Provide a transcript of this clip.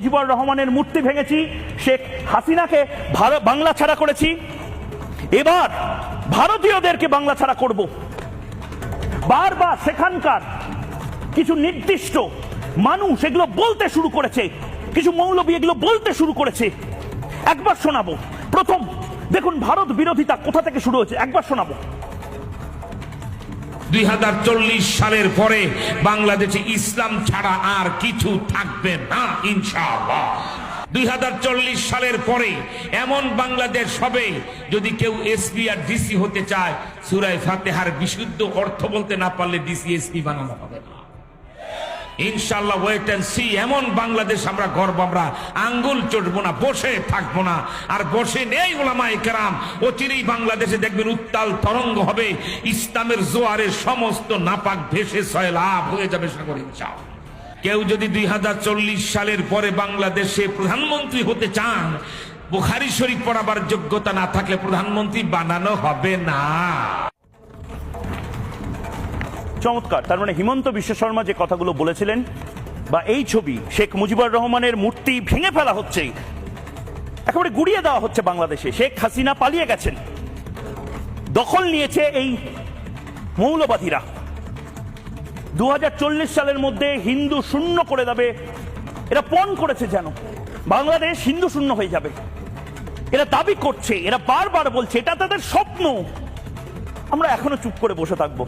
মুজিবুর রহমানের মূর্তি ভেঙেছি, শেখ হাসিনাকে বাংলা ছাড়া করেছি, এবার ভারতীয়দেরকে বাংলা ছাড়া করব। বারবার সেখানকার কিছু নির্দিষ্ট মানুষ এগুলো বলতে শুরু করেছে, কিছু মৌলবী এগুলো বলতে শুরু করেছে। একবার শোনাবো। প্রথম দেখুন ভারত বিরোধিতা কোথা থেকে শুরু হয়েছে, একবার শোনাবো। 2040 সালের পরে বাংলাদেশে ইসলাম ছাড়া আর কিছু থাকবে না ইনশাআল্লাহ। 2040 সালের পরে এমন বাংলাদেশ হবে, যদি কেউ এসপি আর ডিসি হতে চায়, সূরা ফাতিহার বিশুদ্ধ অর্থ বলতে না পারলে ডিসি এসপি বানানো হবে না ইনশাআল্লাহ। Wait and see. এমন বাংলাদেশ আমরা গর্ব, আমরা আঙ্গুল চটবো না, বসে থাকবো না। আর বসে নেই ওলামায়ে কেরাম। অচিরেই বাংলাদেশে দেখবেন উত্তাল তরঙ্গ হবে, ইসলামের জোয়ারে সমস্ত নাপাক ভেসে সয়লাভ হয়ে যাবে সাগর ইনশাআল্লাহ। কেউ যদি 2040 সালের পরে বাংলাদেশে প্রধানমন্ত্রী হতে চান, বুখারী শরীফ পড়াবার যোগ্যতা না থাকলে প্রধানমন্ত্রী বানানো হবে না। চমৎকার। তার মানে হিমন্ত বিশ্ব শর্মা যে কথাগুলো বলেছিলেন, বা এই ছবি শেখ মুজিবুর রহমানের মূর্তি ভেঙে ফেলা হচ্ছে, একেবারে গুড়িয়ে দেওয়া হচ্ছে বাংলাদেশে। শেখ হাসিনা পালিয়ে গেছেন, দখল নিয়েছে এই মৌলবাদীরা। 2040 সালের মধ্যে হিন্দু শূন্য করে দেবে, এরা পণ করেছে যেন বাংলাদেশ হিন্দু শূন্য হয়ে যাবে। এরা দাবি করছে, এরা বারবার বলছে, এটা তাদের স্বপ্ন। আমরা এখনো চুপ করে বসে থাকবো?